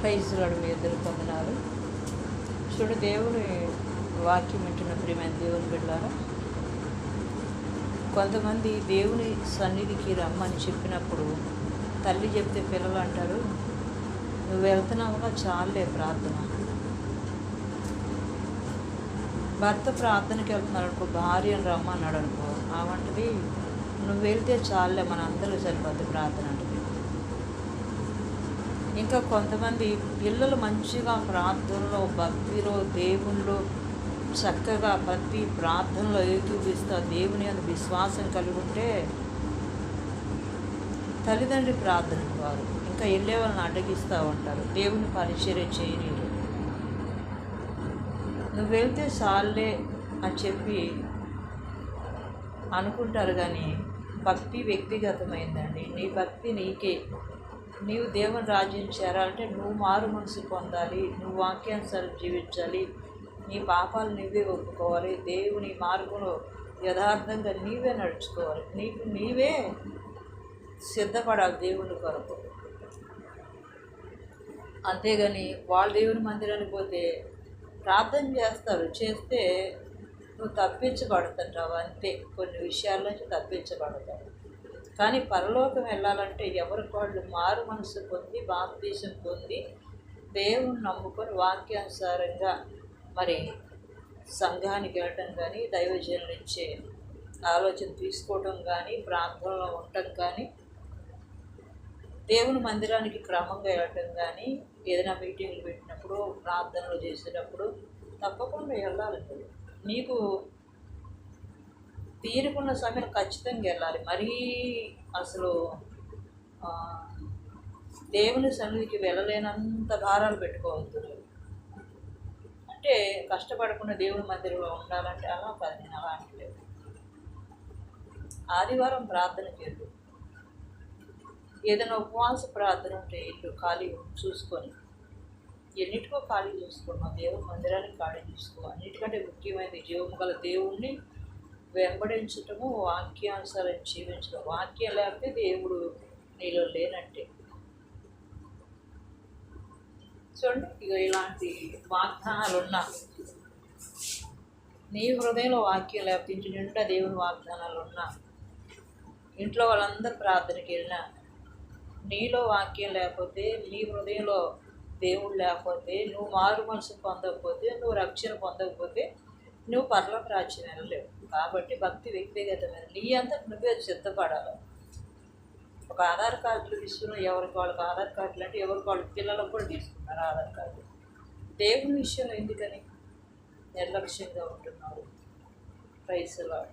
ప్రైజ్లాడు మీ ఇద్దరు పొందినారు. చూడు, దేవుని వాక్యం వింటున్న ప్రియమైన దేవుని బిడ్డలారా, కొంతమంది దేవుని సన్నిధికి రమ్మని చెప్పినప్పుడు తల్లి చెప్తే పిల్లలు అంటారు, నువ్వు వెళ్తున్నావుగా చాలే ప్రార్థన. భర్త ప్రార్థనకి వెళ్తున్నాడు అనుకో, భార్యను రమ్మన్నాడు అనుకో, ఆమంటది నువ్వు వెళ్తే చాలే, మన అందరూ సరిపోద్ది ప్రార్థన అంటది. ఇంకా కొంతమంది పిల్లలు మంచిగా ప్రార్థనలో, భక్తిలో, దేవుళ్ళు చక్కగా ప్రతి ప్రార్థనలో ఏకీపిస్తా దేవుని అని విశ్వాసం కలిగి ఉంటే తల్లిదండ్రి ప్రార్థనకు వారు ఇంకా వెళ్ళే వాళ్ళని అడ్డగిస్తూ ఉంటారు, దేవుని పరిచర్య చేయనీరు. నువ్వు వెళ్తే చాలే అని చెప్పి అనుకుంటారు, కానీ భక్తి వ్యక్తిగతమైందండి. నీ భక్తి నీకే. నీవు దేవుని రాజ్యం చేరాలంటే నువ్వు మారు మనసు పొందాలి, నువ్వు వాక్యానుసారం జీవించాలి, నీ పాపాలు నువ్వే ఒప్పుకోవాలి, దేవుని మార్గంలో యథార్థంగా నీవే నడుచుకోవాలి, నీకు నీవే సిద్ధపడాలి దేవుని కొరకు. అంతేగాని వాళ్ళ దేవుని మందిరానికి పోతే ప్రార్థన చేస్తే నువ్వు తప్పించబడుతుంటావు, అంతే. కొన్ని విషయాల నుంచి తప్పించబడతావు. కానీ పరలోకం వెళ్ళాలంటే ఎవరికి వాళ్ళు మారు మనసు పొంది, బాప్తీసం పొంది, దేవుని నమ్ముకొని వాక్యానుసారంగా మరి సంఘానికి వెళ్ళటం కానీ, దైవజనులు ఇచ్చే ఆలోచన తీసుకోవటం కానీ, ప్రార్థనలో ఉండటం కానీ, దేవుని మందిరానికి క్రమంగా వెళ్ళటం కానీ, ఏదైనా మీటింగ్లు పెట్టినప్పుడు, ప్రార్థనలు చేసేటప్పుడు తప్పకుండా వెళ్ళాలండి. నీకు తీరుకున్న సమయం ఖచ్చితంగా వెళ్ళాలి. మరీ అసలు దేవుని సన్నిధికి వెళ్ళలేనంత భారాలు పెట్టుకోవద్దు. అంటే కష్టపడకుండా దేవుని మందిరంలో ఉండాలంటే అలా కాదు, నేను అలా అంటలేదు. ఆదివారం ప్రార్థన చేయదు, ఏదైనా ఉపవాస ప్రార్థన ఉంటే ఇల్లు ఖాళీ చూసుకొని, ఎన్నిటికో ఖాళీ చూసుకోమా, దేవుని మందిరానికి ఖాళీ చూసుకో. అన్నిటికంటే ముఖ్యమైనది జీవము గల దేవుణ్ణి వెంబడించటము, వాక్యానుసారం జీవించడం. వాక్యం లేకపోతే దేవుడు నీలో లేనట్టే. చూడండి, ఇక ఇలాంటి వాగ్దానాలు ఉన్నా, నీ హృదయంలో వాక్యం లేకపోతే, ఇంటి నిండా దేవుని వాగ్దానాలు ఉన్నా, ఇంట్లో వాళ్ళందరూ ప్రార్థనకి వెళ్ళినా, నీలో వాక్యం లేకపోతే, నీ హృదయంలో దేవుడు లేకపోతే, నువ్వు మారు మనసు పొందకపోతే, నువ్వు రక్షణ పొందకపోతే నువ్వు పరలోక రాజ్యం వెళ్ళలేవు. కాబట్టి భక్తి వ్యక్తిగతమైన, నీ అంతా నువ్వే సిద్ధపడాలి. ఒక ఆధార్ కార్డులు తీసుకున్న ఎవరికి వాళ్ళకి ఆధార్ కార్డులు అంటే ఎవరికి వాళ్ళ పిల్లలకు కూడా తీసుకున్నారు ఆధార్ కార్డు. దేవుని విషయంలో ఎందుకని నిర్లక్ష్యంగా ఉంటున్నారు? Praise lord.